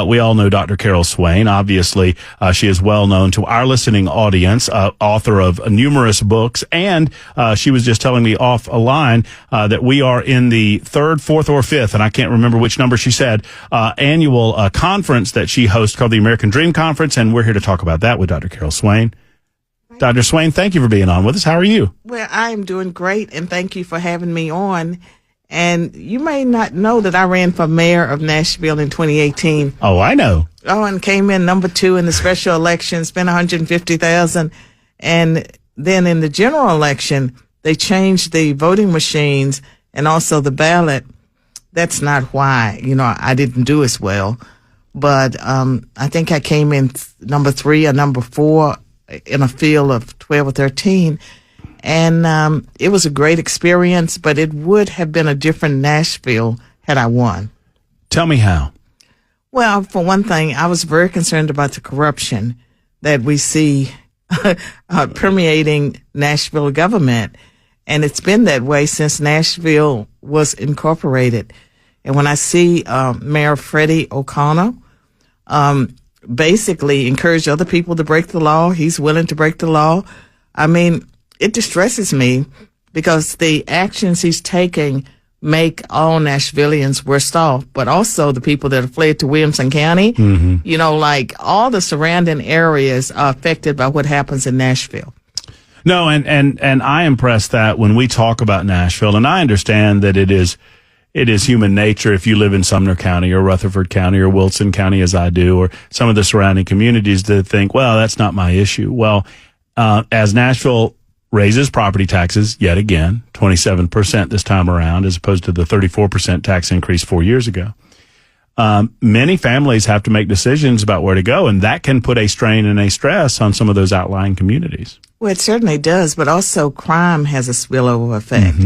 We all know Dr. Carol Swain. Obviously, she is well known to our listening audience, author of numerous books. And she was just telling me off a line that we are in the third, fourth, or fifth, and I can't remember which number she said, annual conference that she hosts called the American Dream Conference. And we're here to talk about that with Dr. Carol Swain. Dr. Swain, thank you for being on with us. How are you? Well, I am doing great, and thank you for having me on. And you may not know that I ran for mayor of Nashville in 2018. Oh, I know. Oh, and came in number 2 in the special election, spent $150,000. And then in the general election, they changed the voting machines and also the ballot. That's not why, I didn't do as well. But I think I came in number 3 or number 4 in a field of 12 or 13. And it was a great experience, but it would have been a different Nashville had I won. Tell me how. Well, for one thing, I was very concerned about the corruption that we see permeating Nashville government. And it's been that way since Nashville was incorporated. And when I see Mayor Freddie O'Connell basically encourage other people to break the law, he's willing to break the law. I mean, it distresses me because the actions he's taking make all Nashvillians worse off, but also the people that have fled to Williamson County. Like all the surrounding areas are affected by what happens in Nashville. No, and I impress that when we talk about Nashville, and I understand that it is human nature if you live in Sumner County or Rutherford County or Wilson County, as I do, or some of the surrounding communities, to think, well, that's not my issue. Well, as Nashville raises property taxes yet again, 27% this time around, as opposed to the 34% tax increase 4 years ago. Many families have to make decisions about where to go, and that can put a strain and a stress on some of those outlying communities. Well, it certainly does, but also crime has a spillover effect.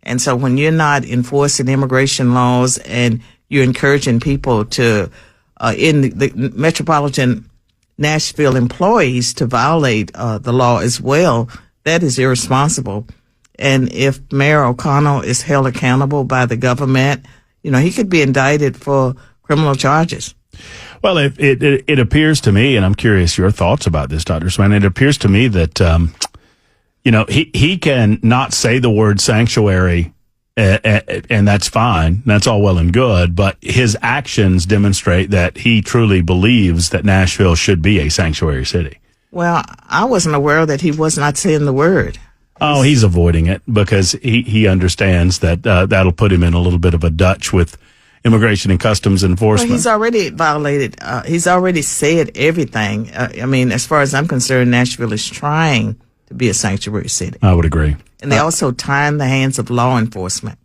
And so when you're not enforcing immigration laws and you're encouraging people to, in the metropolitan Nashville employees to violate the law as well, that is irresponsible. And if Mayor O'Connell is held accountable by the government, he could be indicted for criminal charges. Well, it appears to me, and I'm curious your thoughts about this, Dr. Swain, it appears to me that, he can not say the word sanctuary, and that's fine. That's all well and good, but his actions demonstrate that he truly believes that Nashville should be a sanctuary city. Well, I wasn't aware that he was not saying the word. Oh, he's avoiding it because he understands that that'll put him in a little bit of a Dutch with Immigration and Customs Enforcement. Well, he's already violated. He's already said everything. As far as I'm concerned, Nashville is trying to be a sanctuary city. I would agree. And they also tie in the hands of law enforcement.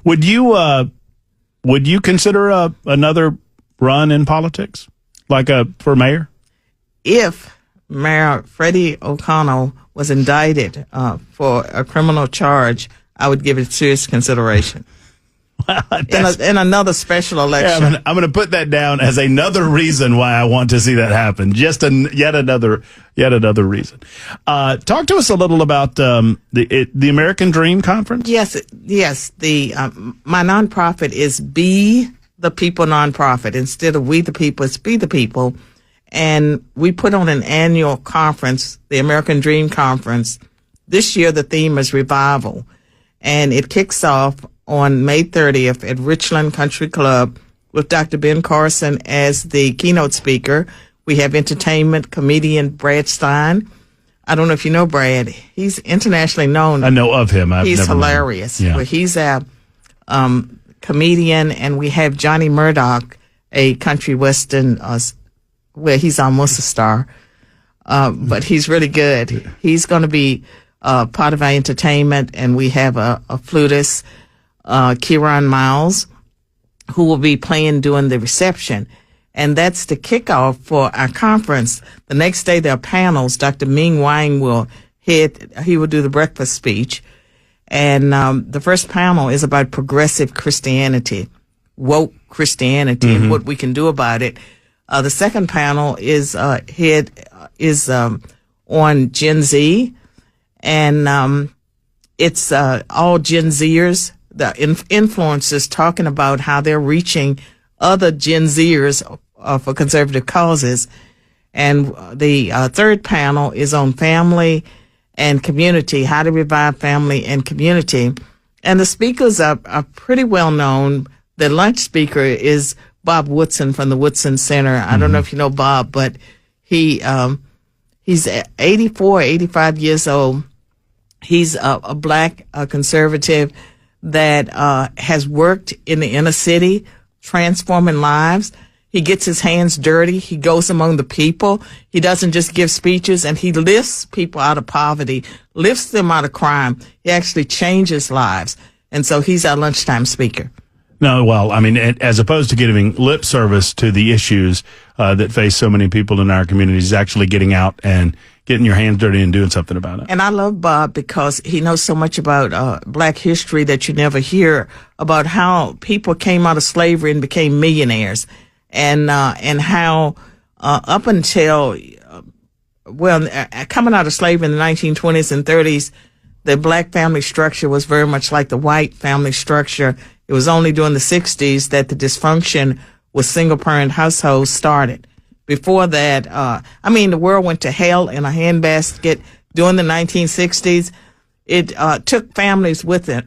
Would you consider another run in politics, like for mayor? If Mayor Freddie O'Connell was indicted for a criminal charge, I would give it serious consideration. In another special election. Yeah, I'm going to put that down as another reason why I want to see that happen. Just yet another reason. Talk to us a little about the American Dream Conference. Yes. My nonprofit is Be the People nonprofit. Instead of We the People, it's Be the People. And we put on an annual conference, the American Dream Conference. This year, the theme is revival. And it kicks off on May 30th at Richland Country Club with Dr. Ben Carson as the keynote speaker. We have entertainment comedian Brad Stein. I don't know if you know Brad. He's internationally known. I know of him. He's hilarious. Yeah. Well, he's a comedian, and we have Johnny Murdoch, a country western he's almost a star, but he's really good. He's going to be part of our entertainment, and we have a flutist, Kieran Miles, who will be playing during the reception. And that's the kickoff for our conference. The next day, there are panels. Dr. Ming Wang he will do the breakfast speech. And the first panel is about progressive Christianity, woke Christianity, and what we can do about it. The second panel is on Gen Z, and it's all Gen Zers, the influencers talking about how they're reaching other Gen Zers for conservative causes. And the third panel is on family and community, how to revive family and community. And the speakers are pretty well known. The lunch speaker is Bob Woodson from the Woodson Center. I don't know if you know Bob, but he's 84, 85 years old. He's a black conservative that has worked in the inner city, transforming lives. He gets his hands dirty. He goes among the people. He doesn't just give speeches, and he lifts people out of poverty, lifts them out of crime. He actually changes lives. And so he's our lunchtime speaker. No, well, I mean, as opposed to giving lip service to the issues that face so many people in our communities, actually getting out and getting your hands dirty and doing something about it. And I love Bob because he knows so much about black history that you never hear about how people came out of slavery and became millionaires. And how up until coming out of slavery in the 1920s and 30s, the black family structure was very much like the white family structure. It was only during the 60s that the dysfunction with single-parent households started. Before that, the world went to hell in a handbasket during the 1960s. It took families with it.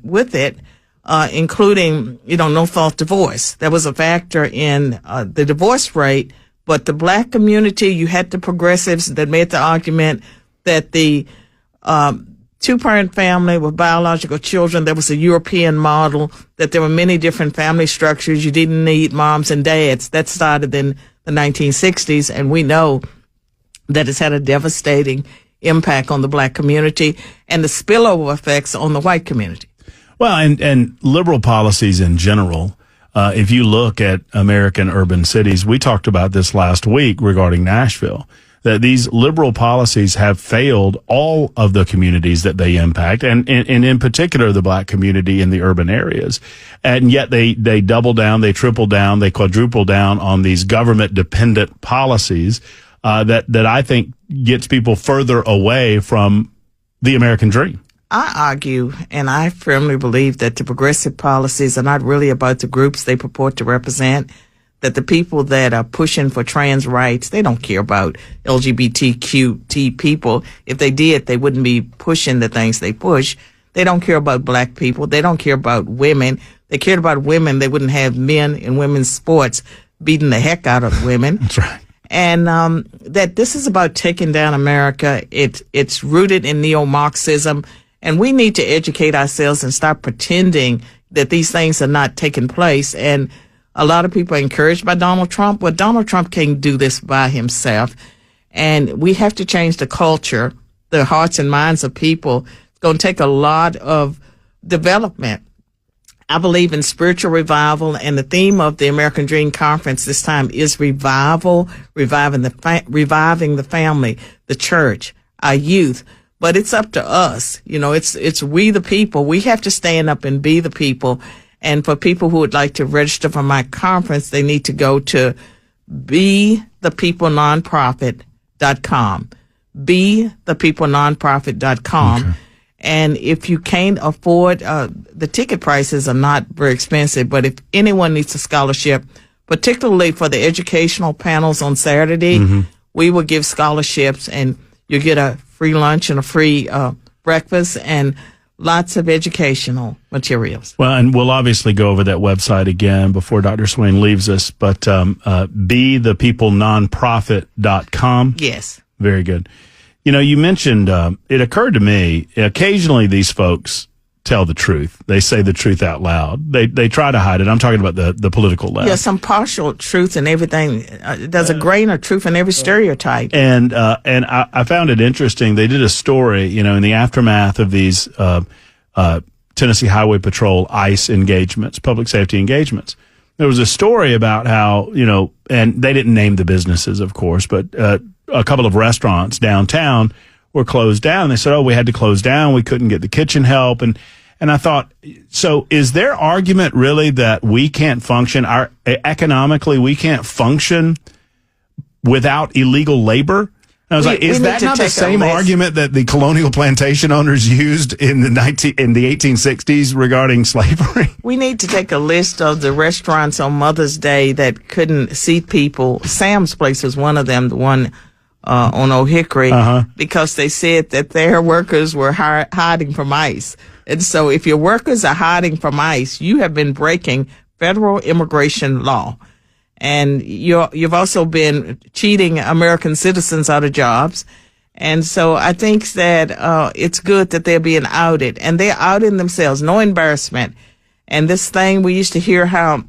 Including, no-fault divorce. That was a factor in the divorce rate. But the black community, you had the progressives that made the argument that the two-parent family with biological children, there was a European model, that there were many different family structures. You didn't need moms and dads. That started in the 1960s, and we know that it's had a devastating impact on the black community and the spillover effects on the white community. Well, and liberal policies in general, if you look at American urban cities, we talked about this last week regarding Nashville, that these liberal policies have failed all of the communities that they impact, and in particular the black community in the urban areas. And yet they double down, they triple down, they quadruple down on these government-dependent policies that I think gets people further away from the American dream. I argue, and I firmly believe, that the progressive policies are not really about the groups they purport to represent, that the people that are pushing for trans rights, they don't care about LGBTQT people. If they did, they wouldn't be pushing the things they push. They don't care about black people. They don't care about women. They cared about women, they wouldn't have men in women's sports beating the heck out of women. That's right. And that this is about taking down America. It's rooted in neo-Marxism. And we need to educate ourselves and stop pretending that these things are not taking place. And a lot of people are encouraged by Donald Trump. Well, Donald Trump can't do this by himself. And we have to change the culture, the hearts and minds of people. It's going to take a lot of development. I believe in spiritual revival, and the theme of the American Dream Conference this time is revival, reviving the family, the church, our youth. But it's up to us. It's we the people. We have to stand up and be the people. And for people who would like to register for my conference, they need to go to bethepeoplenonprofit.com. Bethepeoplenonprofit.com. Okay. And if you can't afford, the ticket prices are not very expensive, but if anyone needs a scholarship, particularly for the educational panels on Saturday, we will give scholarships, and you get a free lunch and a free breakfast and lots of educational materials. Well, and we'll obviously go over that website again before Dr. Swain leaves us, but bethepeoplenonprofit.com. Yes. Very good. You mentioned, it occurred to me, occasionally these folks tell the truth. They say the truth out loud. They try to hide it. I'm talking about the political left. Yeah, some partial truth in everything. There's a grain of truth in every stereotype. And I found it interesting. They did a story, in the aftermath of these Tennessee Highway Patrol ICE engagements, public safety engagements. There was a story about how, and they didn't name the businesses, of course, but a couple of restaurants downtown were closed down. They said, we had to close down. We couldn't get the kitchen help. And I thought, so is their argument really that we can't function, economically, we can't function without illegal labor? I was like, is that not the same argument that the colonial plantation owners used in the 1860s regarding slavery? We need to take a list of the restaurants on Mother's Day that couldn't seat people. Sam's Place was one of them, the one on Old Hickory, because they said that their workers were hiding from ICE. And so if your workers are hiding from ICE, you have been breaking federal immigration law. And you've also been cheating American citizens out of jobs. And so I think that it's good that they're being outed. And they're outing themselves, no embarrassment. And this thing, we used to hear how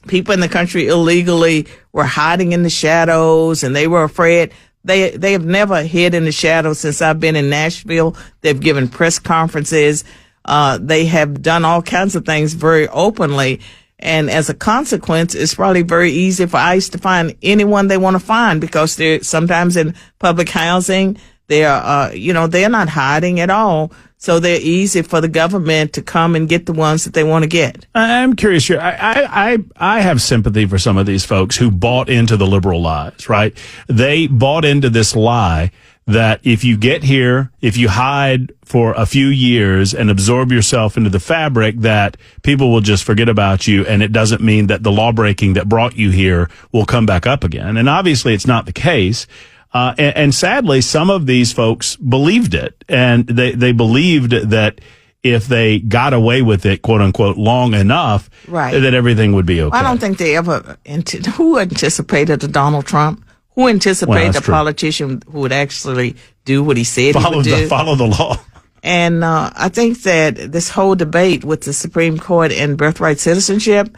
people in the country illegally were hiding in the shadows and they were afraid. They have never hid in the shadows since I've been in Nashville. They've given press conferences. They have done all kinds of things very openly. And as a consequence, it's probably very easy for ICE to find anyone they want to find because they're sometimes in public housing. They're not hiding at all. So they're easy for the government to come and get the ones that they want to get. I'm curious here. I have sympathy for some of these folks who bought into the liberal lies, right? They bought into this lie that if you get here, if you hide for a few years and absorb yourself into the fabric, that people will just forget about you, and it doesn't mean that the law breaking that brought you here will come back up again. And obviously it's not the case. And sadly, some of these folks believed it, and they believed that if they got away with it, quote unquote, long enough, that everything would be okay. Well, I don't think they ever, who anticipated a Donald Trump? Who anticipated a politician who would actually do what he said he would do? Follow the law. And I think that this whole debate with the Supreme Court and birthright citizenship,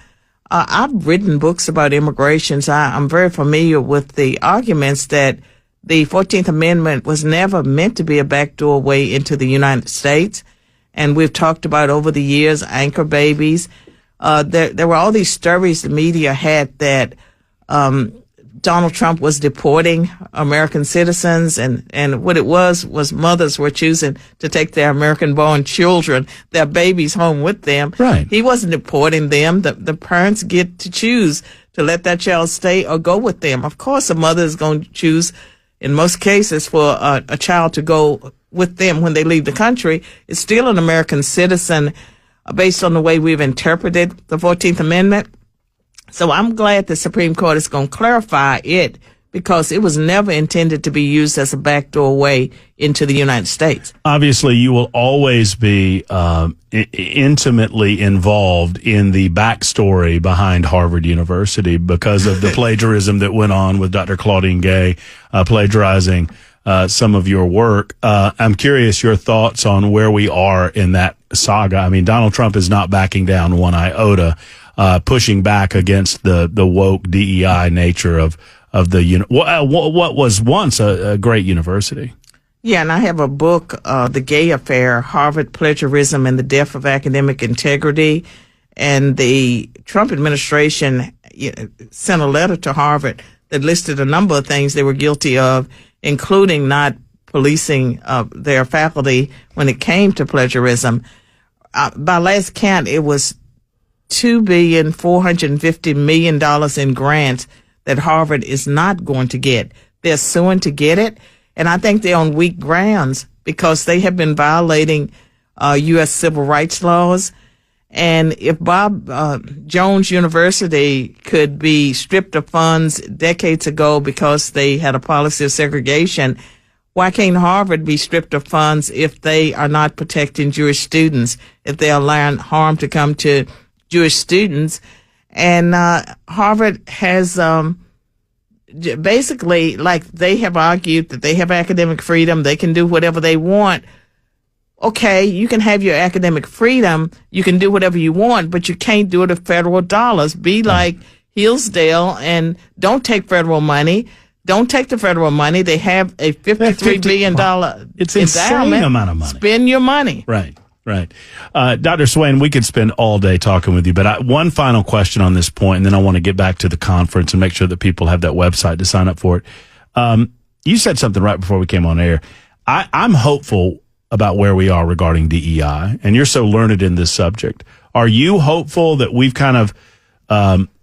I've written books about immigration, so I'm very familiar with the arguments that the 14th Amendment was never meant to be a backdoor way into the United States. And we've talked about over the years, anchor babies. There were all these stories the media had that Donald Trump was deporting American citizens, and what it was mothers were choosing to take their American-born children, their babies, home with them. Right. He wasn't deporting them. The parents get to choose to let that child stay or go with them. Of course, a mother is going to choose, in most cases, for a child to go with them when they leave the country. It's still an American citizen based on the way we've interpreted the 14th Amendment. So I'm glad the Supreme Court is going to clarify it because it was never intended to be used as a backdoor way into the United States. Obviously, you will always be intimately involved in the backstory behind Harvard University because of the plagiarism that went on with Dr. Claudine Gay plagiarizing some of your work. I'm curious your thoughts on where we are in that saga. I mean, Donald Trump is not backing down one iota. Pushing back against the woke DEI nature of the what was once a great university. Yeah, and I have a book, The Gay Affair, Harvard Plagiarism and the Death of Academic Integrity. And the Trump administration sent a letter to Harvard that listed a number of things they were guilty of, including not policing their faculty when it came to plagiarism. By last count, it was $2.45 billion in grants that Harvard is not going to get. They're suing to get it. And I think they're on weak grounds because they have been violating U.S. civil rights laws. And if Bob Jones University could be stripped of funds decades ago because they had a policy of segregation, why can't Harvard be stripped of funds if they are not protecting Jewish students, if they are allowing harm to come to Jewish students? And Harvard has basically, like, they have argued that they have academic freedom, they can do whatever they want. Okay, you can have your academic freedom, you can do whatever you want, but you can't do it with federal dollars. Be like Hillsdale and don't take federal money. Don't take the federal money. They have a $53 billion it's insane amount of money. Spend your money. Right. Right. Dr. Swain, we could spend all day talking with you, but one final question on this point, and then I want to get back to the conference and make sure that people have that website to sign up for it. You said something right before we came on air. I'm hopeful about where we are regarding DEI, and you're so learned in this subject. Are you hopeful that we've kind of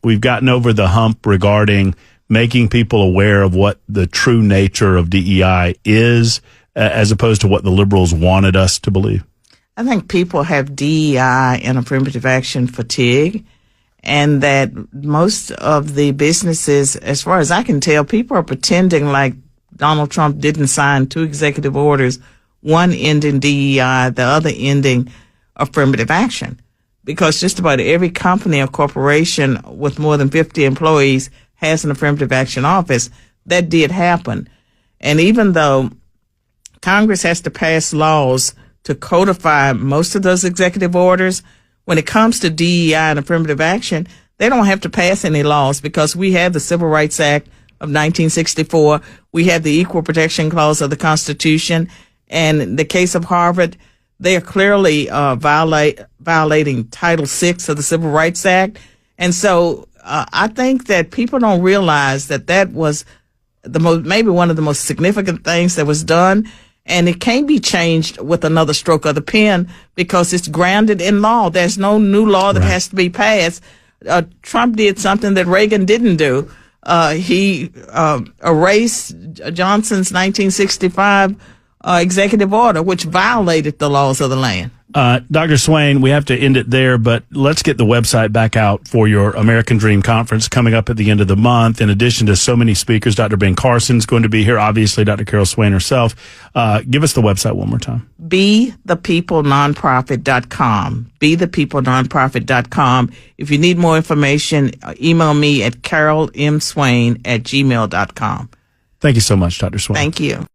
we've gotten over the hump regarding making people aware of what the true nature of DEI is, as opposed to what the liberals wanted us to believe? I think people have DEI and affirmative action fatigue, and that most of the businesses, as far as I can tell, people are pretending like Donald Trump didn't sign 2 executive orders, one ending DEI, the other ending affirmative action. Because just about every company or corporation with more than 50 employees has an affirmative action office. That did happen. And even though Congress has to pass laws to codify most of those executive orders, when it comes to DEI and affirmative action, they don't have to pass any laws because we have the Civil Rights Act of 1964. We have the Equal Protection Clause of the Constitution. And in the case of Harvard, they are clearly violating Title VI of the Civil Rights Act. And so I think that people don't realize that that was maybe one of the most significant things that was done. And it can't be changed with another stroke of the pen because it's grounded in law. There's no new law that has to be passed. Trump did something that Reagan didn't do. He erased Johnson's 1965 executive order, which violated the laws of the land. Dr. Swain, we have to end it there, but let's get the website back out for your American Dream Conference coming up at the end of the month. In addition to so many speakers, Dr. Ben Carson's going to be here, obviously Dr. Carol Swain herself. Give us the website one more time. BeThePeopleNonprofit.com. BeThePeopleNonprofit.com. If you need more information, email me at carolmswain@gmail.com. Thank you so much, Dr. Swain. Thank you.